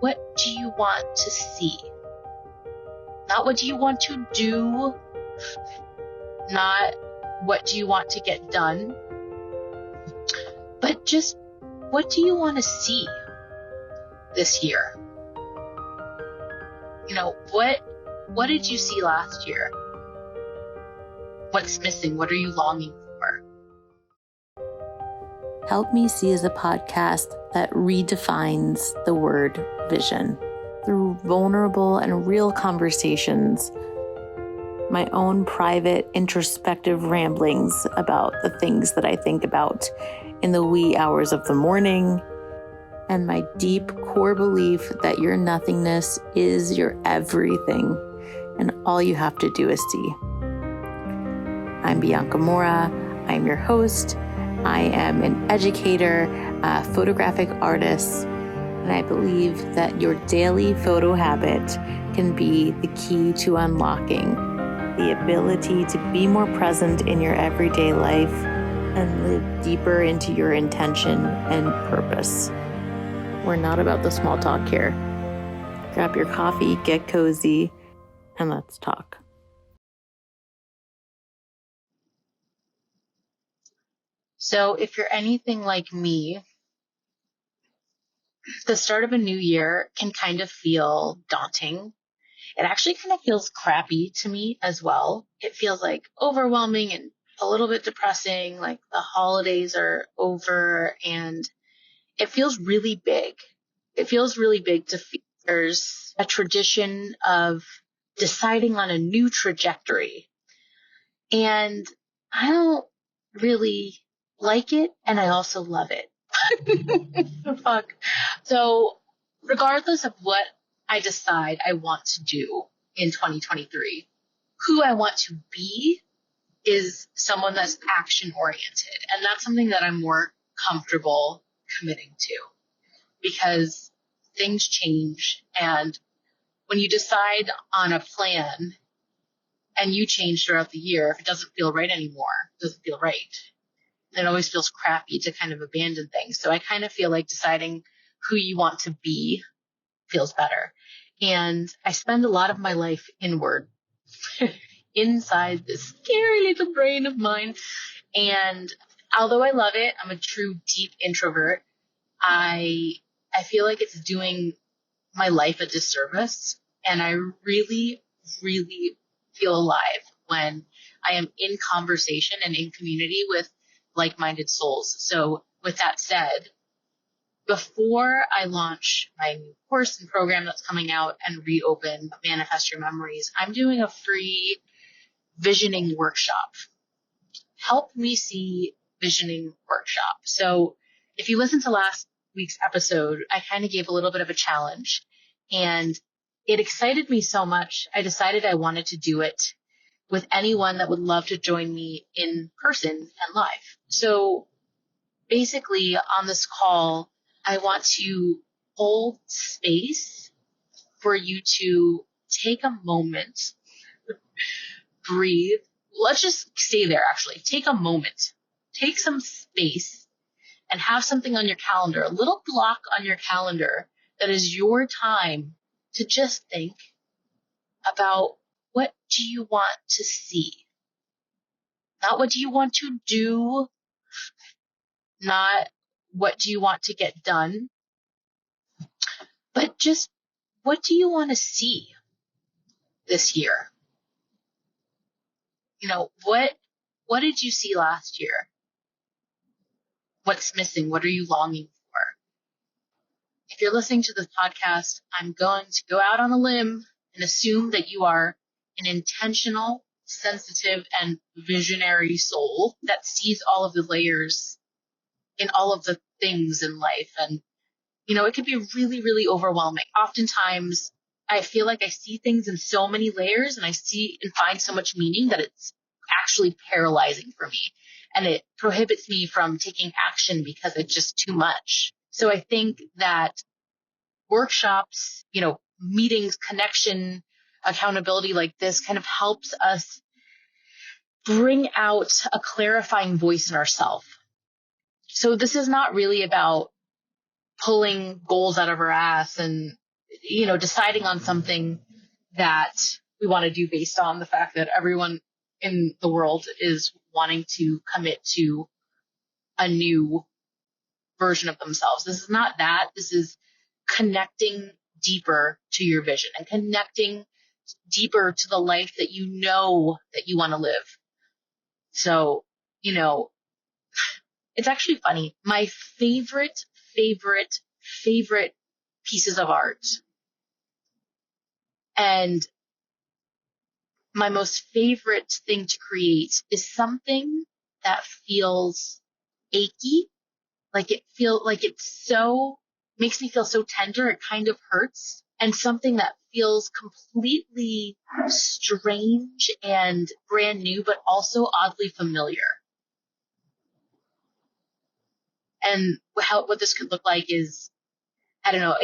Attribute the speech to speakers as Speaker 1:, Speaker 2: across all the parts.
Speaker 1: What do you want to see? Not what do you want to do, not what do you want to get done, but just what do you want to see this year? What did you see last year? What's missing? What are you longing for?
Speaker 2: Help Me See is a podcast that redefines the word vision through vulnerable and real conversations, my own private introspective ramblings about the things that I think about in the wee hours of the morning, and my deep core belief that your nothingness is your everything, and all you have to do is see. I'm Bianca Mora. I'm your host. I am an educator, a photographic artist, and I believe that your daily photo habit can be the key to unlocking the ability to be more present in your everyday life and live deeper into your intention and purpose. We're not about the small talk here. Grab your coffee, get cozy, and let's talk.
Speaker 1: So if you're anything like me, the start of a new year can kind of feel daunting. It actually kind of feels crappy to me as well. It feels like overwhelming and a little bit depressing, like the holidays are over, and it feels really big. It feels really big to feel there's a tradition of deciding on a new trajectory. And I don't really like it, and I also love it. Fuck. So regardless of what I decide I want to do in 2023, who I want to be is someone that's action oriented. And that's something that I'm more comfortable committing to, because things change. And when you decide on a plan and you change throughout the year, if it doesn't feel right anymore, it doesn't feel right. It always feels crappy to kind of abandon things. So I kind of feel like deciding who you want to be feels better. And I spend a lot of my life inward, inside this scary little brain of mine. And although I love it, I'm a true deep introvert. I feel like it's doing my life a disservice. And I really, really feel alive when I am in conversation and in community with like-minded souls. So with that said, before I launch my new course and program that's coming out and reopen Manifest Your Memories, I'm doing a free visioning workshop. Help Me See visioning workshop. So if you listen to last week's episode, I kind of gave a little bit of a challenge, and it excited me so much. I decided I wanted to do it with anyone that would love to join me in person and live. So basically on this call, I want to hold space for you to take a moment, breathe. Let's just stay there, actually. Take a moment. Take some space and have something on your calendar, a little block on your calendar that is your time to just think about, what do you want to see? Not what do you want to do, not what do you want to get done, but just what do you want to see this year? What did you see last year? What's missing? What are you longing for? If you're listening to this podcast, I'm going to go out on a limb and assume that you are an intentional, sensitive, and visionary soul that sees all of the layers in all of the things in life. And, it can be really, really overwhelming. Oftentimes, I feel like I see things in so many layers, and I see and find so much meaning that it's actually paralyzing for me. And it prohibits me from taking action because it's just too much. So I think that workshops, meetings, connection, accountability like this kind of helps us bring out a clarifying voice in ourselves. So this is not really about pulling goals out of our ass and, deciding on something that we want to do based on the fact that everyone in the world is wanting to commit to a new version of themselves. This is not that. This is connecting deeper to your vision and connecting deeper to the life that you know that you want to live. So, it's actually funny. My favorite pieces of art and my most favorite thing to create is something that feels achy. Like makes me feel so tender. It kind of hurts. And something that feels completely strange and brand new, but also oddly familiar. And what this could look like is, I don't know,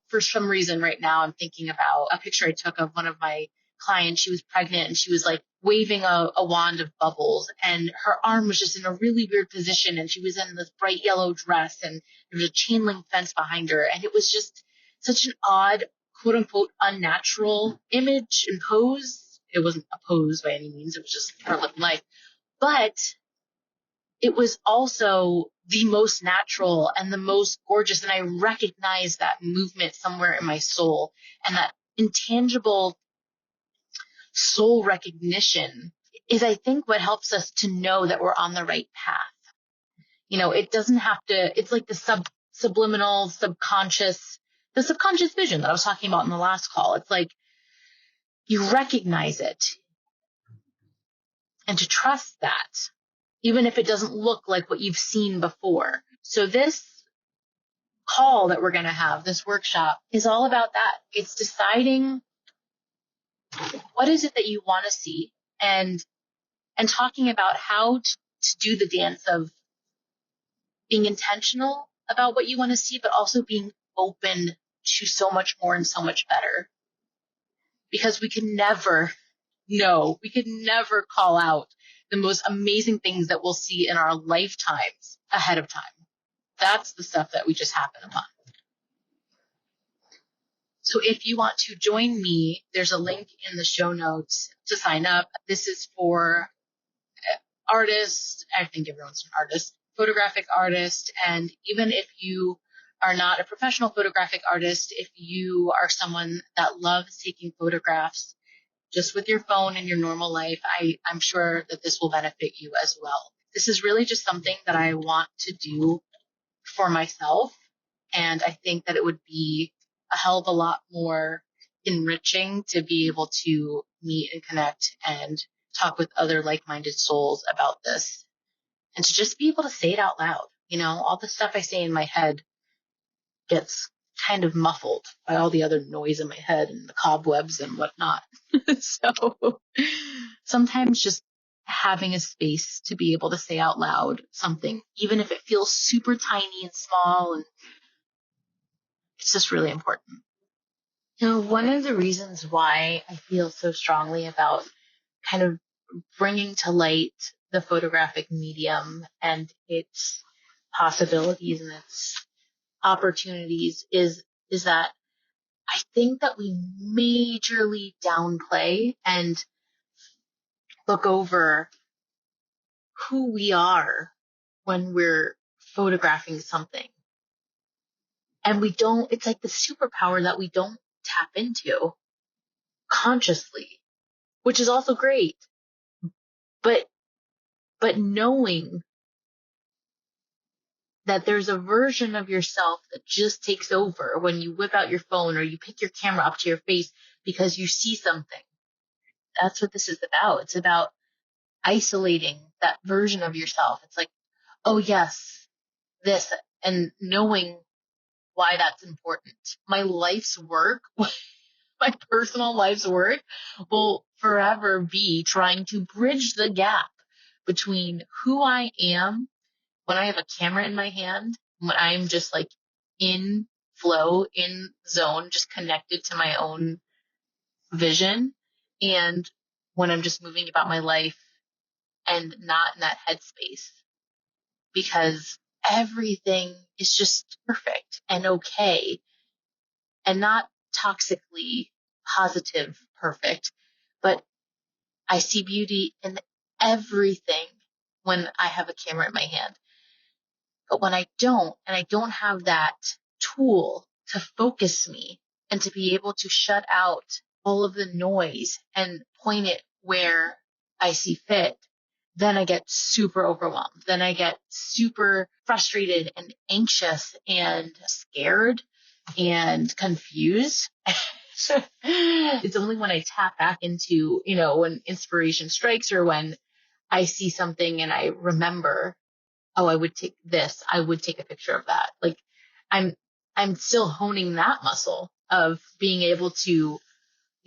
Speaker 1: for some reason right now I'm thinking about a picture I took of one of my clients. She was pregnant and she was like waving a wand of bubbles and her arm was just in a really weird position and she was in this bright yellow dress and there was a chain link fence behind her. And it was just such an odd, quote unquote, unnatural image and pose. It wasn't a pose by any means. It was just her living life. But it was also the most natural and the most gorgeous. And I recognized that movement somewhere in my soul, and that intangible soul recognition is, I think, what helps us to know that we're on the right path. It doesn't have to, it's like the subliminal, the subconscious vision that I was talking about in the last call. It's like you recognize it and to trust that, even if it doesn't look like what you've seen before. So this call that we're going to have, this workshop, is all about that. It's deciding what is it that you want to see and talking about how to do the dance of being intentional about what you want to see, but also being open to so much more and so much better. Because we can never call out the most amazing things that we'll see in our lifetimes ahead of time. That's the stuff that we just happen upon. So if you want to join me, there's a link in the show notes to sign up. This is for artists. I think everyone's an artist, photographic artist. And even if you are not a professional photographic artist, if you are someone that loves taking photographs just with your phone in your normal life, I'm sure that this will benefit you as well. This is really just something that I want to do for myself. And I think that it would be a hell of a lot more enriching to be able to meet and connect and talk with other like-minded souls about this and to just be able to say it out loud. All the stuff I say in my head gets kind of muffled by all the other noise in my head and the cobwebs and whatnot. So sometimes just having a space to be able to say out loud something, even if it feels super tiny and small, and it's just really important. One of the reasons why I feel so strongly about kind of bringing to light the photographic medium and its possibilities and its opportunities is that I think that we majorly downplay and look over who we are when we're photographing something. And it's like the superpower that we don't tap into consciously, which is also great. But knowing that there's a version of yourself that just takes over when you whip out your phone or you pick your camera up to your face because you see something. That's what this is about. It's about isolating that version of yourself. It's like, oh yes, this, and knowing why that's important. My life's work, my personal life's work will forever be trying to bridge the gap between who I am when I have a camera in my hand, when I'm just like in flow, in zone, just connected to my own vision, and when I'm just moving about my life and not in that headspace. Because everything is just perfect and okay, and not toxically positive perfect, but I see beauty in everything when I have a camera in my hand. But when I don't, and I don't have that tool to focus me and to be able to shut out all of the noise and point it where I see fit, then I get super overwhelmed. Then I get super frustrated and anxious and scared and confused. It's only when I tap back into, when inspiration strikes or when I see something and I remember, oh, I would take this. I would take a picture of that. Like I'm, I'm still honing that muscle of being able to,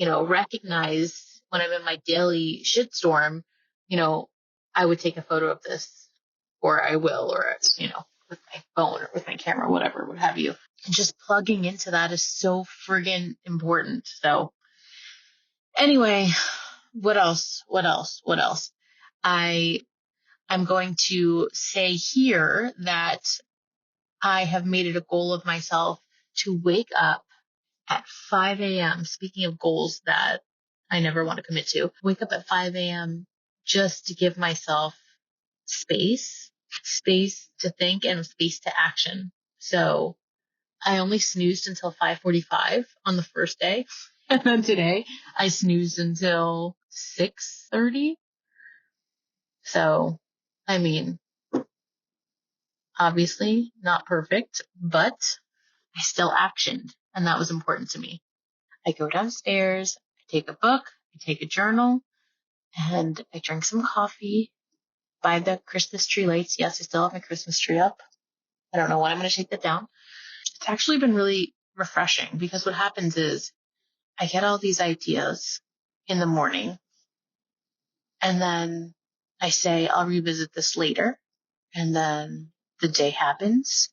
Speaker 1: recognize when I'm in my daily shitstorm, I would take a photo of this, or I will, or, with my phone or with my camera, whatever, what have you. And just plugging into that is so friggin' important. So anyway, what else? I'm going to say here that I have made it a goal of myself to wake up at 5 a.m. Speaking of goals that I never want to commit to, wake up at 5 a.m. just to give myself space to think and space to action. So I only snoozed until 5:45 on the first day. And then today I snoozed until 6:30. So, I mean, obviously not perfect, but I still actioned, and that was important to me. I go downstairs, I take a book, I take a journal, and I drink some coffee by the Christmas tree lights. Yes, I still have my Christmas tree up. I don't know when I'm going to take that down. It's actually been really refreshing because what happens is I get all these ideas in the morning, and then I say I'll revisit this later, and then the day happens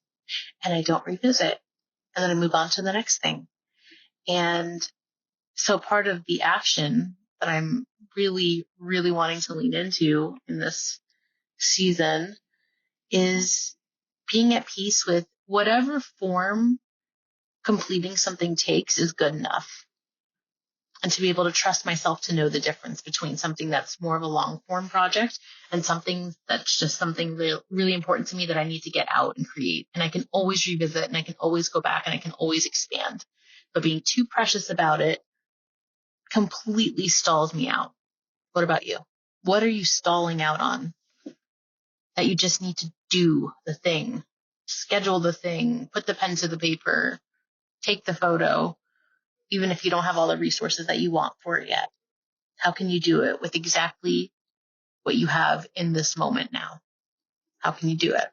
Speaker 1: and I don't revisit, and then I move on to the next thing. And so part of the action that I'm really, really wanting to lean into in this season is being at peace with whatever form completing something takes is good enough. And to be able to trust myself to know the difference between something that's more of a long form project and something that's just something really, really important to me that I need to get out and create. And I can always revisit and I can always go back and I can always expand. But being too precious about it completely stalls me out. What about you? What are you stalling out on that you just need to do the thing, schedule the thing, put the pen to the paper, take the photo, even if you don't have all the resources that you want for it yet? How can you do it with exactly what you have in this moment now? How can you do it?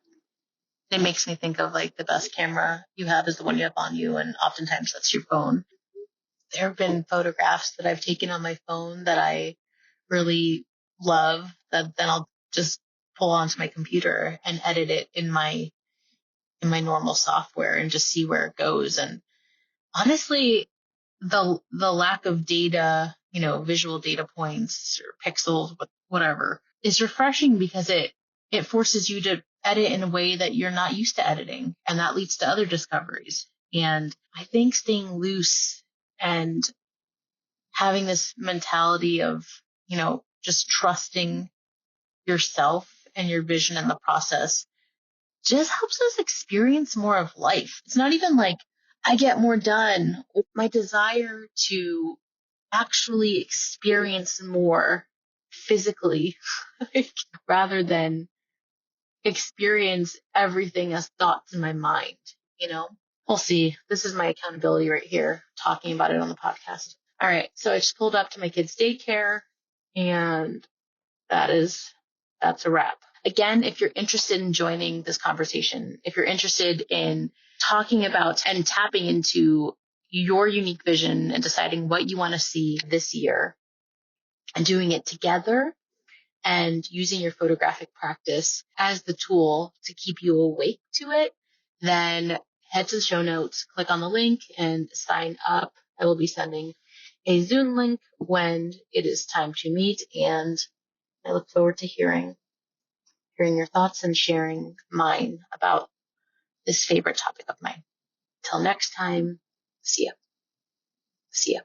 Speaker 1: It makes me think of like the best camera you have is the one you have on you, and oftentimes that's your phone. There have been photographs that I've taken on my phone that I really love that then I'll just pull onto my computer and edit it in my normal software and just see where it goes. And honestly, the lack of data, visual data points or pixels, whatever, is refreshing because it forces you to edit in a way that you're not used to editing, and that leads to other discoveries. And I think staying loose and having this mentality of, just trusting yourself and your vision in the process just helps us experience more of life. It's not even like I get more done. My desire to actually experience more physically rather than experience everything as thoughts in my mind, We'll see. This is my accountability right here, talking about it on the podcast. All right. So I just pulled up to my kids' daycare, and that's a wrap. Again, if you're interested in joining this conversation, if you're interested in talking about and tapping into your unique vision and deciding what you want to see this year and doing it together and using your photographic practice as the tool to keep you awake to it, then head to the show notes, click on the link and sign up. I will be sending a Zoom link when it is time to meet, and I look forward to hearing hearing your thoughts and sharing mine about this favorite topic of mine. Till next time, see ya. See ya.